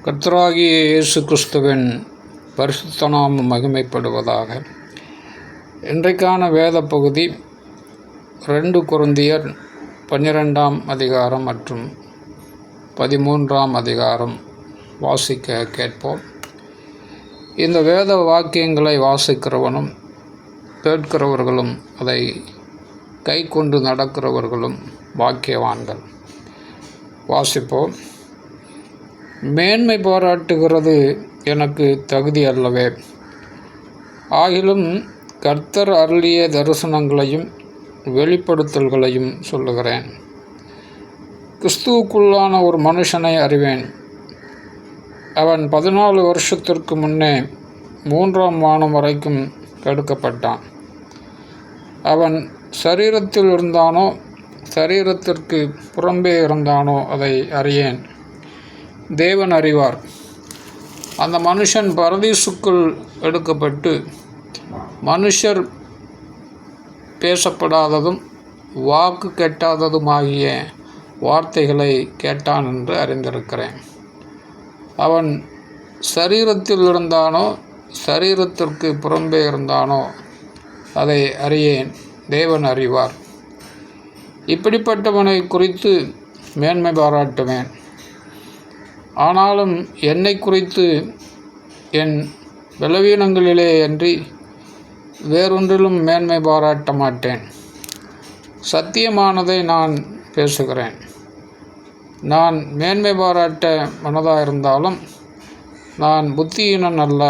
கர்த்தராகிய இயேசு கிறிஸ்துவின் பரிசுத்த நாமம் மகிமைப்படுவதாக. இன்றைக்கான வேத பகுதி 2 கொரிந்தியர் 12ஆம் அதிகாரம் மற்றும் 13ஆம் அதிகாரம் வாசிக்க கேட்போம். இந்த வேத வாக்கியங்களை வாசிக்கிறவனும் கேட்கிறவர்களும் அதை கை கொண்டு நடக்கிறவர்களும் வாக்கியவான்கள். வாசிப்போம். மேன்மை பாராட்டுகிறது எனக்கு தகுதி அல்லவே, ஆகிலும் கர்த்தர் அருளிய தரிசனங்களையும் வெளிப்படுத்தல்களையும் சொல்லுகிறேன். கிறிஸ்துவுக்குள்ளான ஒரு மனுஷனை அறிவேன். அவன் 14 வருஷத்திற்கு முன்னே 3ஆம் வானம் வரைக்கும் கெடுக்கப்பட்டான். அவன் சரீரத்தில் இருந்தானோ சரீரத்திற்கு புறம்பே இருந்தானோ அதை அறியேன். தேவன் அறிவார். அந்த மனுஷன் பரதீசுக்குள் எடுக்கப்பட்டு மனுஷர் பேசப்படாததும் வாக்கு கெட்டாததுமாகிய வார்த்தைகளை கேட்டான் என்று அறிந்திருக்கிறேன். அவன் சரீரத்தில் இருந்தானோ சரீரத்திற்கு புறம்பே இருந்தானோ அதை அறியேன். தேவன் அறிவார். இப்படிப்பட்டவனை குறித்து மேன்மை பாராட்டுவேன். ஆனாலும் என்னை குறித்து என் பலவீனங்களிலே அன்றி வேறொன்றிலும் மேன்மை பாராட்ட மாட்டேன். சத்தியமானதை நான் பேசுகிறேன். நான் மேன்மை பாராட்ட மனதாயிருந்தாலும் நான் புத்தியீனன் அல்ல.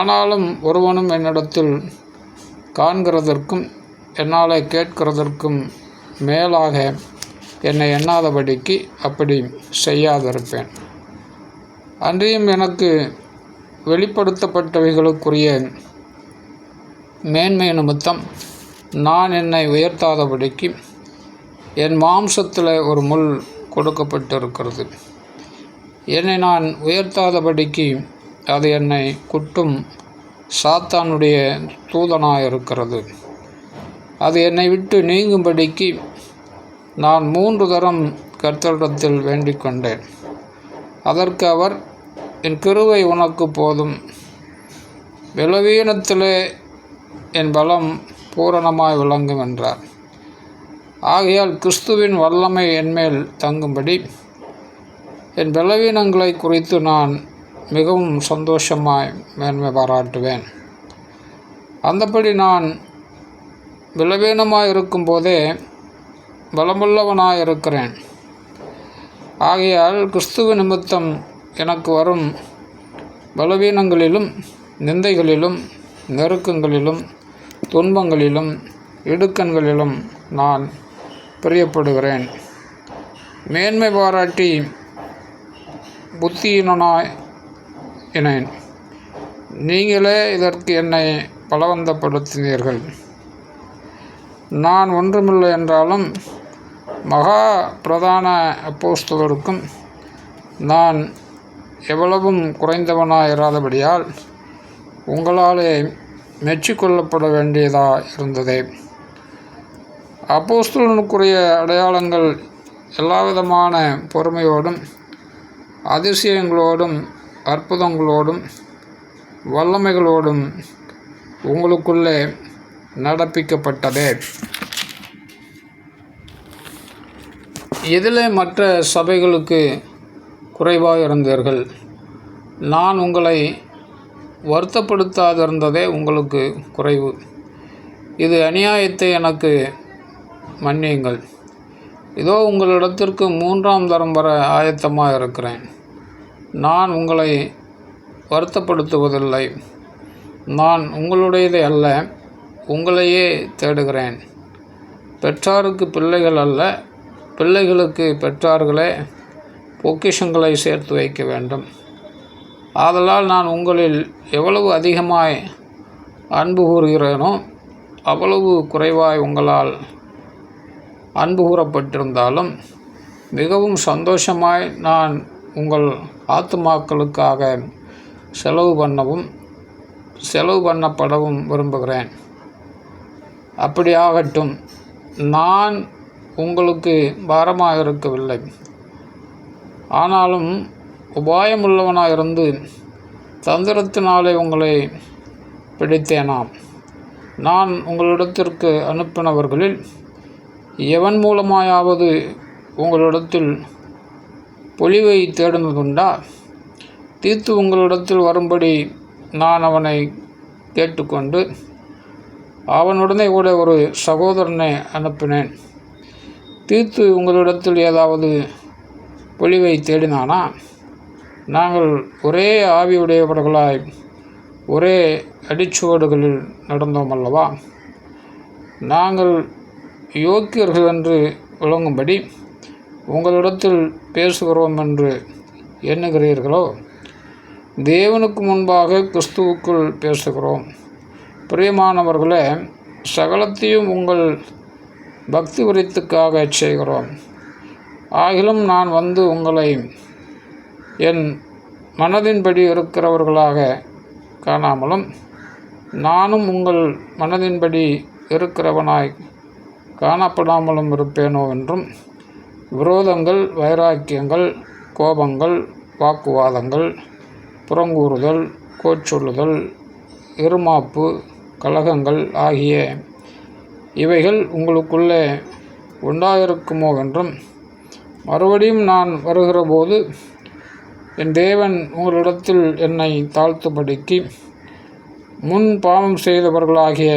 ஆனாலும் ஒருவனும் என்னிடத்தில் காண்கிறதற்கும் என்னாலே கேட்கிறதற்கும் மேலாக என்னை எண்ணாதபடிக்கு அப்படி செய்யாதிருப்பேன். அன்றியும் எனக்கு வெளிப்படுத்தப்பட்டவைகளுக்குரிய மேன்மை நிமித்தம் நான் என்னை உயர்த்தாதபடிக்கு என் மாம்சத்தில் ஒரு முள் கொடுக்கப்பட்டிருக்கிறது. என்னை நான் உயர்த்தாதபடிக்கு அது என்னை குட்டும் சாத்தானுடைய தூதனாயிருக்கிறது. அது என்னை விட்டு நீங்கும்படிக்கு நான் 3 தரம் கர்த்தரிடத்தில் வேண்டிக் கொண்டேன். அதற்கு அவர், என் கிருபை உனக்கு போதும், பலவீனத்திலே என் பலம் பூரணமாய் விளங்கும் என்றார். ஆகையால் கிறிஸ்துவின் வல்லமை என்மேல் தங்கும்படி என் பலவீனங்களை குறித்து நான் மிகவும் சந்தோஷமாய் மேன்மை பாராட்டுவேன். அந்தபடி நான் பலவீனமாய் இருக்கும்போதே பலமுள்ளவனாயிருக்கிறேன். ஆகையால் கிறிஸ்துவ நிமித்தம் எனக்கு வரும் பலவீனங்களிலும் நிந்தைகளிலும் நெருக்கங்களிலும் துன்பங்களிலும் இடுக்கண்களிலும் நான் பிரியப்படுகிறேன். மேன்மை பாராட்டி புத்தியீனனாயினேன். நீங்களே இதற்கு என்னை பலவந்தப்படுத்தினீர்கள். நான் ஒன்றுமில்லை என்றாலும் மகா பிரதான அப்போஸ்தலருக்கும் நான் எவ்வளவும் குறைந்தவனாயிராதபடியால் உங்களாலே மெச்சிக்கொள்ளப்பட வேண்டியதாக இருந்ததே. அப்போஸ்தலனுக்குரிய அடையாளங்கள் எல்லாவிதமான பொறுமையோடும் அதிசயங்களோடும் அற்புதங்களோடும் வல்லமைகளோடும் உங்களுக்குள்ளே நடப்பிக்கப்பட்டதே. இதிலே மற்ற சபைகளுக்கு குறைவாக இருந்தீர்கள். நான் உங்களை வருத்தப்படுத்தாதிருந்ததே உங்களுக்கு குறைவு. இது அநியாயத்தை எனக்கு மன்னியுங்கள். இதோ உங்களிடத்திற்கு 3ஆம் தரம் வர ஆயத்தமாக இருக்கிறேன். நான் உங்களை வருத்தப்படுத்துவதில்லை. நான் உங்களுடையதை அல்ல, உங்களையே தேடுகிறேன். பெற்றாருக்கு பிள்ளைகள் அல்ல, பிள்ளைகளுக்கு பெற்றார்களே பொக்கிஷங்களை சேர்த்து வைக்க வேண்டும். ஆதலால் நான் உங்களில் எவ்வளவு அதிகமாய் அன்பு கூறுகிறேனோ அவ்வளவு குறைவாய் உங்களால் அன்பு கூறப்பட்டிருந்தாலும் மிகவும் சந்தோஷமாய் நான் உங்கள் ஆத்துமாக்களுக்காக செலவு பண்ணப்படவும் விரும்புகிறேன். அப்படி ஆகட்டும். நான் உங்களுக்கு பாரமாக இருக்கவில்லை. ஆனாலும் உபாயமுள்ளவனாயிருந்து தந்திரத்தினாலே உங்களை பிடித்தேனாம். நான் உங்களிடத்திற்கு அனுப்பினவர்களில் எவன் மூலமாயாவது உங்களிடத்தில் பொலிவை தேடுனதுண்டா? தீத்து உங்களிடத்தில் வரும்படி நான் அவனை கேட்டுக்கொண்டு அவனுடனே கூட ஒரு சகோதரனை அனுப்பினேன். தீத்து உங்களிடத்தில் ஏதாவது பொலிவை தேடினானா? நாங்கள் ஒரே ஆவியுடையவர்களாய் ஒரே அடிச்சுவடுகளில் நடந்தோம் அல்லவா? நாங்கள் யோக்கியர்கள் என்று விளங்கும்படி உங்களிடத்தில் பேசுகிறோம் என்று எண்ணுகிறீர்களோ? தேவனுக்கு முன்பாக கிறிஸ்துவுக்குள் பேசுகிறோம். பிரியமானவர்களே, சகலத்தையும் உங்கள் பக்தி விருத்திக்காக செய்கிறோம். ஆகிலும் நான் வந்து உங்களை என் மனதின்படி இருக்கிறவர்களாக காணாமலும் நானும் உங்கள் மனதின்படி இருக்கிறவனாய் காணப்படாமலும் இருப்பேனோ என்றும் விரோதங்கள், வைராக்கியங்கள், கோபங்கள், வாக்குவாதங்கள், புறங்கூறுதல், கோச்சொல்லுதல், இருமாப்பு, கலகங்கள் ஆகிய இவைகள் உங்களுக்குள்ளே உண்டாயிருக்குமோ என்றும் மறுபடியும் நான் வருகிறபோது என் தேவன் உங்களிடத்தில் என்னை தாழ்த்தும்படிக்கு முன் பாவம் செய்தவர்களாகிய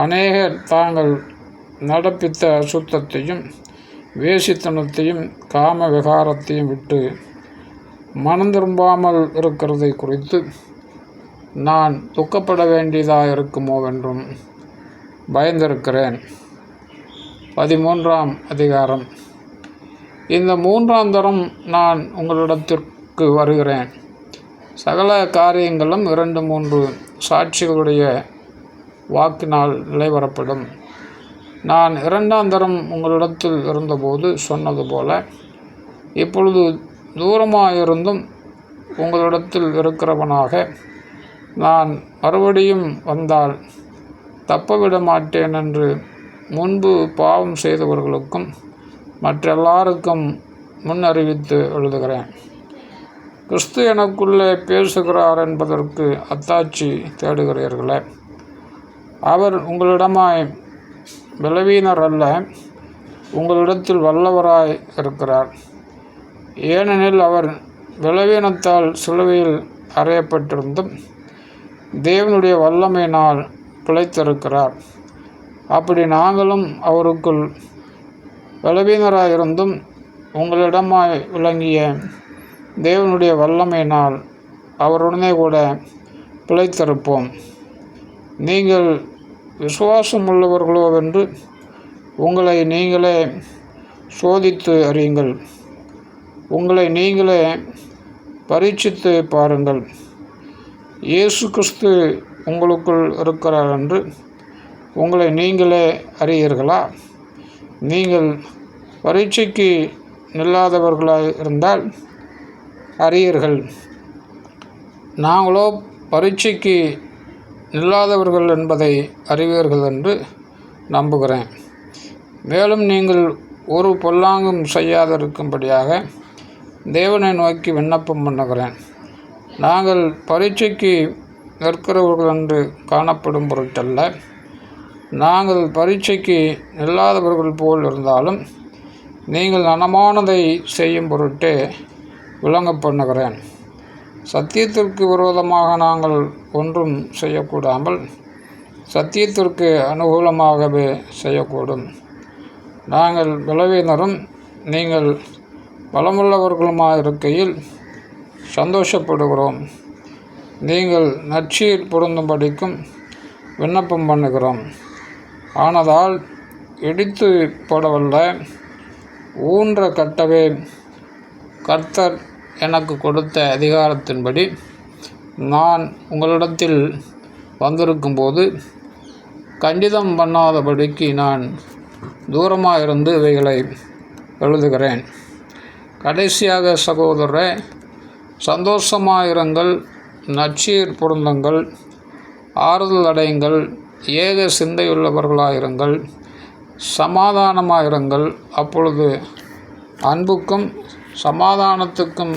அநேகர் தாங்கள் நடப்பித்த அசுத்தத்தையும் வேசித்தனத்தையும் காம விகாரத்தையும் விட்டு மனம் திரும்பாமல் இருக்கிறதை குறித்து நான் துக்கப்பட வேண்டியதாக இருக்குமோ என்றும் பயந்திருக்கிறேன். 13ஆம் அதிகாரம். இந்த 3ஆம் தரம் நான் உங்களிடத்திற்கு வருகிறேன். சகல காரியங்களும் 2-3 சாட்சிகளுடைய வாக்கினால் நிலைவரப்படும். நான் 2ஆம் தரம் உங்களிடத்தில் இருந்தபோது சொன்னது போல இப்பொழுது தூரமாயிருந்தும் உங்களிடத்தில் இருக்கிறவனாக நான் மறுபடியும் வந்தால் தப்பவிட மாட்டேன் என்று முன்பு பாவம் செய்தவர்களுக்கும் மற்றெல்லாருக்கும் முன் அறிவித்து எழுதுகிறேன். கிறிஸ்து எனக்குள்ளே பேசுகிறார் என்பதற்கு அத்தாட்சி தேடுகிறீர்களே. அவர் உங்களிடமாய் பலவீனர் அல்ல, உங்களிடத்தில் வல்லவராய் இருக்கிறார். ஏனெனில் அவர் பலவீனத்தால் சிலுவையில் அறையப்பட்டிருந்தும் தேவனுடைய வல்லமையினால் பிழைத்திருக்கிறார். அப்படி நாங்களும் அவருக்குள் பலவீனராயிருந்தும் உங்களிடமாய் விளங்கிய தேவனுடைய வல்லமையினால் அவருடனே கூட பிழைத்திருப்போம். நீங்கள் விசுவாசம் உள்ளவர்களோவென்று உங்களை நீங்களே சோதித்து அறியுங்கள். உங்களை நீங்களே பரீட்சித்து பாருங்கள். இயேசு கிறிஸ்து உங்களுக்குள் இருக்கிறார் என்று உங்களை நீங்களே அறியீர்களா? நீங்கள் பரீட்சைக்கு நில்லாதவர்களாக இருந்தால் அறியீர்கள். நாங்களோ பரீட்சைக்கு நில்லாதவர்கள் என்பதை அறிவீர்கள் என்று நம்புகிறேன். மேலும் நீங்கள் ஒரு பொல்லாங்கும் செய்யாதிருக்கும்படியாக தேவனை நோக்கி விண்ணப்பம் பண்ணுகிறேன். நாங்கள் பரீட்சைக்கு நிற்கிறவர்கள் என்று காணப்படும் பொருட்டல்ல, நாங்கள் பரீட்சைக்கு நில்லாதவர்கள் போல் இருந்தாலும் நீங்கள் நனமானதை செய்யும் பொருட்டே விளங்க பண்ணுகிறேன். சத்தியத்திற்கு விரோதமாக நாங்கள் ஒன்றும் செய்யக்கூடாமல் சத்தியத்திற்கு அனுகூலமாகவே செய்யக்கூடும். நாங்கள் பலவீனரும் நீங்கள் பலமுள்ளவர்களுமாக இருக்கையில் சந்தோஷப்படுகிறோம். நீங்கள் நற்சீர் பொருந்தும்படிக்கும் விண்ணப்பம் பண்ணுகிறோம். ஆனதால் இடித்து போடவல்ல, ஊன்ற கட்டவே கர்த்தர் எனக்கு கொடுத்த அதிகாரத்தின்படி நான் உங்களிடத்தில் வந்திருக்கும்போது கண்டிதம் பண்ணாதபடிக்கு நான் தூரமாக இருந்து இவைகளை எழுதுகிறேன். கடைசியாக சகோதரரே, சந்தோஷமாயிருங்கள், நற்சீர் பொருந்துங்கள், ஆறுதல் அடையுங்கள், ஏக சிந்தையுள்ளவர்களாயிருங்கள், சமாதானமாயிருங்கள். அப்பொழுது அன்புக்கும் சமாதானத்துக்கும்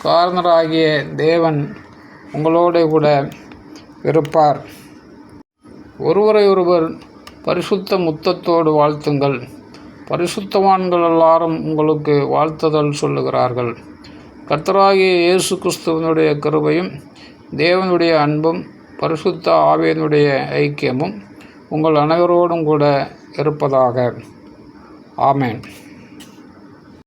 காரணராகிய தேவன் உங்களோடு கூட இருப்பார். ஒருவரை ஒருவர் பரிசுத்த முத்தத்தோடு வாழ்த்துங்கள். பரிசுத்தவான்கள் எல்லாரும் உங்களுக்கு வாழ்த்துதல் சொல்லுகிறார்கள். கர்த்தராகிய இயேசு கிறிஸ்துவனுடைய கிருபையும் தேவனுடைய அன்பும் பரிசுத்த ஆவியினுடைய ஐக்கியமும் உங்கள் அனைவரோடும் கூட இருப்பதாக. ஆமென்.